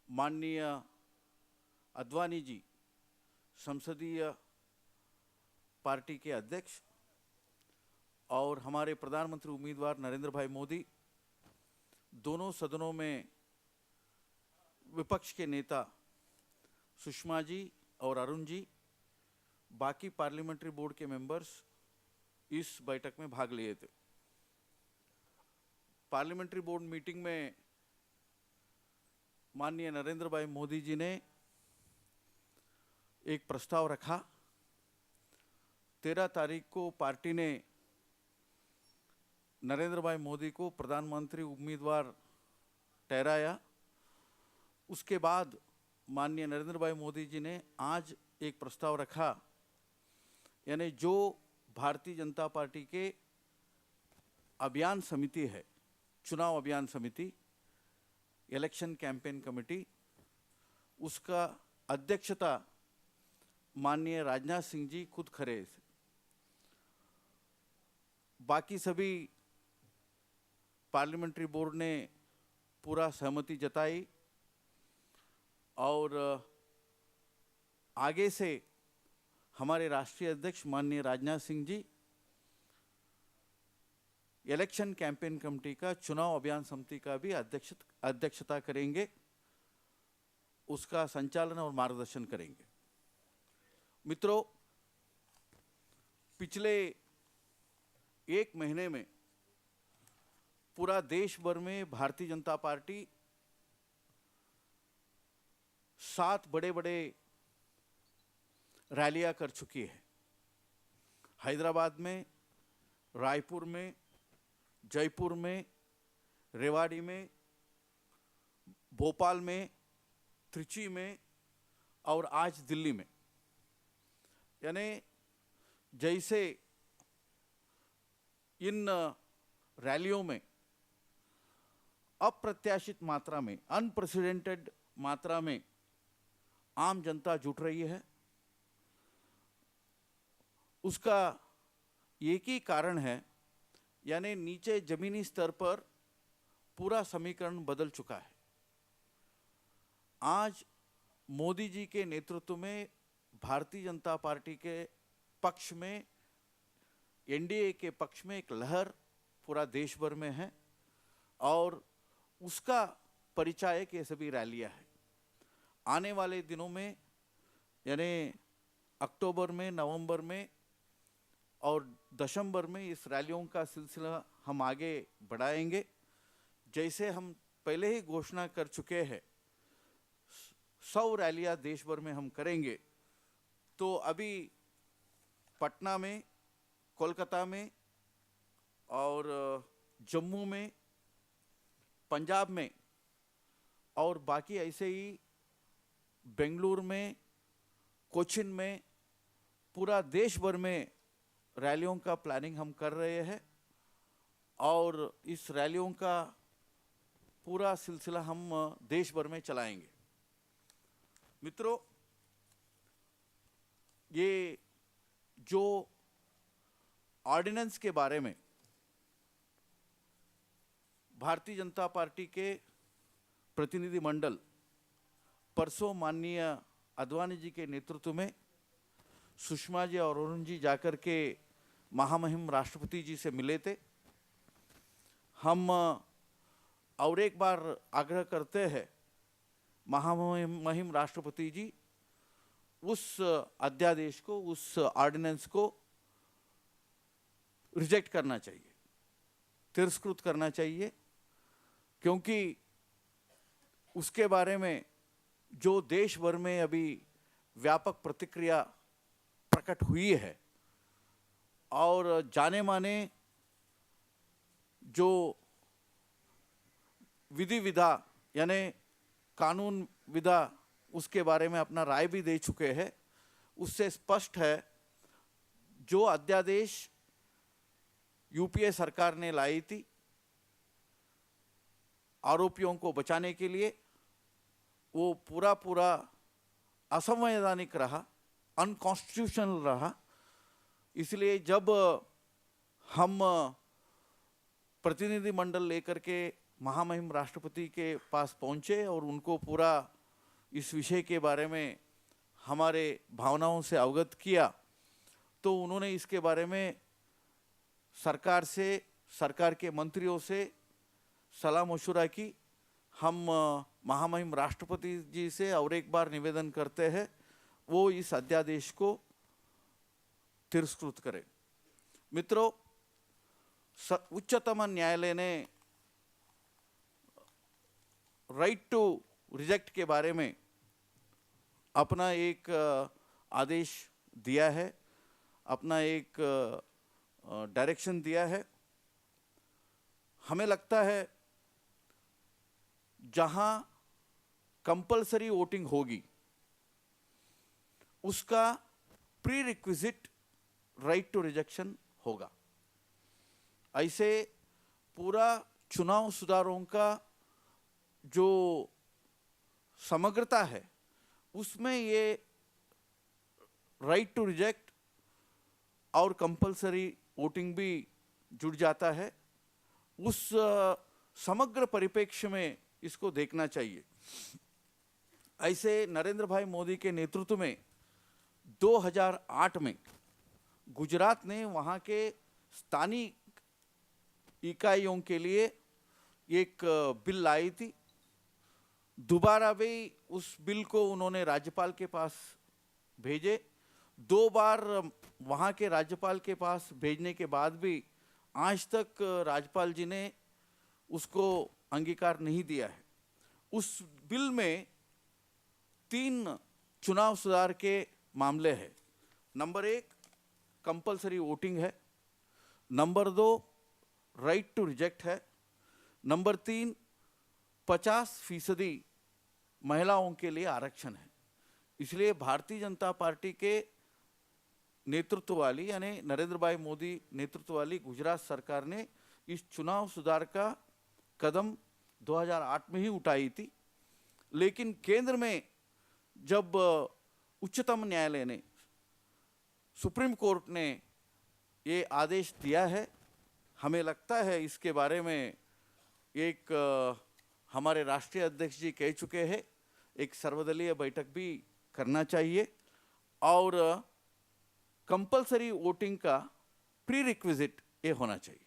माननीय अद्वानी जी संसदीय पार्टी के अध्यक्ष और हमारे प्रधानमंत्री उम्मीदवार नरेंद्र भाई मोदी, दोनों सदनों में विपक्ष के नेता सुषमा जी और अरुण जी, बाकी पार्लियामेंट्री बोर्ड के मेंबर्स इस बैठक में भाग लिए थे। पार्लियामेंट्री बोर्ड मीटिंग में माननीय नरेंद्र भाई मोदी जी ने एक प्रस्ताव रखा। 13 तारीख को पार्टी ने नरेंद्र भाई मोदी को प्रधानमंत्री उम्मीदवार ठहराया। उसके बाद माननीय नरेंद्र भाई मोदी जी ने आज एक प्रस्ताव रखा, यानी जो भारतीय जनता पार्टी के अभियान समिति है, चुनाव अभियान समिति, इलेक्शन कैंपेन कमेटी, उसका अध्यक्षता माननीय राजनाथ सिंह जी खुद करे। बाकी सभी पार्लियामेंट्री बोर्ड ने पूरा सहमति जताई और आगे से हमारे राष्ट्रीय अध्यक्ष माननीय Rajnath Singh ji election campaign committee का, चुनाव अभियान समिति का भी अध्यक्षता करेंगे, उसका संचालन और मार्गदर्शन करेंगे। मित्रों, पिछले एक महीने में पूरा देश भर में भारतीय जनता पार्टी 7 बड़े बड़े रैलियां कर चुकी है। हैदराबाद में, रायपुर में, जयपुर में, रेवाड़ी में, भोपाल में, त्रिची में और आज दिल्ली में। यानी जैसे इन रैलियों में अप्रत्याशित मात्रा में, अनप्रेसिडेंटेड मात्रा में आम जनता जुट रही है, उसका एक ही कारण है, यानी नीचे जमीनी स्तर पर पूरा समीकरण बदल चुका है। आज मोदी जी के नेतृत्व में भारतीय जनता पार्टी के पक्ष में, एनडीए के पक्ष में एक लहर पूरा देश भर में है और उसका परिचायक ये सभी रैलियां हैं। आने वाले दिनों में, यानी अक्टूबर में, नवंबर में और दिसंबर में इस रैलियों का सिलसिला हम आगे बढ़ाएंगे। जैसे हम पहले ही घोषणा कर चुके हैं, 100 रैलियां देश भर में हम करेंगे। तो अभी पटना में, कोलकाता में और जम्मू में, पंजाब में और बाकी ऐसे ही बेंगलुरु में, कोचिन में, पूरा देश भर में रैलियों का प्लानिंग हम कर रहे हैं और इस रैलियों का पूरा सिलसिला हम देश भर में चलाएंगे। मित्रों, ये जो ऑर्डिनेंस के बारे में भारतीय जनता पार्टी के प्रतिनिधि मंडल परसों माननीय अद्वानी जी के नेतृत्व में सुषमा जी और अरुण जी जाकर के महामहिम राष्ट्रपति जी से मिले थे। हम और एक बार आग्रह करते हैं, महामहिम राष्ट्रपति जी उस अध्यादेश को, उस ऑर्डिनेंस को रिजेक्ट करना चाहिए, तिरस्कृत करना चाहिए, क्योंकि उसके बारे में जो देश भर में अभी व्यापक प्रतिक्रिया प्रकट हुई है और जाने माने जो विधि विधा यानी कानून विधा उसके बारे में अपना राय भी दे चुके हैं, उससे स्पष्ट है जो अध्यादेश यूपीए सरकार ने लाई थी आरोपियों को बचाने के लिए, वो पूरा असंवैधानिक रहा, अनकॉन्स्टिट्यूशनल रहा। इसलिए जब हम प्रतिनिधि मंडल लेकर के महामहिम राष्ट्रपति के पास पहुंचे और उनको पूरा इस विषय के बारे में हमारे भावनाओं से अवगत किया, तो उन्होंने इसके बारे में सरकार से, सरकार के मंत्रियों से सलाह मशुरा की। हम महामहिम राष्ट्रपति जी से और एक बार निवेदन करते हैं वो इस अध्यादेश को तिरस्कृत करें। मित्रों, उच्चतम न्यायालय ने राइट टू रिजेक्ट के बारे में अपना एक आदेश दिया है, अपना एक डायरेक्शन दिया है। हमें लगता है जहां कंपलसरी वोटिंग होगी उसका prerequisite right to rejection होगा। ऐसे पूरा चुनाव सुधारों का जो समग्रता है उसमें ये राइट टू रिजेक्ट और कंपलसरी वोटिंग भी जुड़ जाता है। उस समग्र परिप्रेक्ष्य में इसको देखना चाहिए। ऐसे नरेंद्र भाई मोदी के नेतृत्व में 2008 में गुजरात ने वहाँ के स्थानीय इकाइयों के लिए एक बिल लाई थी। दोबारा भी उस बिल को उन्होंने राज्यपाल के पास भेजे। 2 बार वहाँ के राज्यपाल के पास भेजने के बाद भी आज तक राज्यपाल जी ने उसको अंगीकार नहीं दिया है। उस बिल में 3 चुनाव सुधार के मामले हैं। नंबर 1 कंपलसरी वोटिंग है, नंबर 2 राइट टू रिजेक्ट है, नंबर 3 50% महिलाओं के लिए आरक्षण है। इसलिए भारतीय जनता पार्टी के नेतृत्व वाली यानी नरेंद्र भाई मोदी नेतृत्व वाली गुजरात सरकार ने इस चुनाव सुधार का कदम 2008 में ही उठाई थी। लेकिन केंद्र में जब उच्चतम न्यायालय ने, सुप्रीम कोर्ट ने ये आदेश दिया है, हमें लगता है इसके बारे में एक हमारे राष्ट्रीय अध्यक्ष जी कह चुके हैं, एक सर्वदलीय बैठक भी करना चाहिए और कंपलसरी वोटिंग का प्री रिक्विजिट ये होना चाहिए।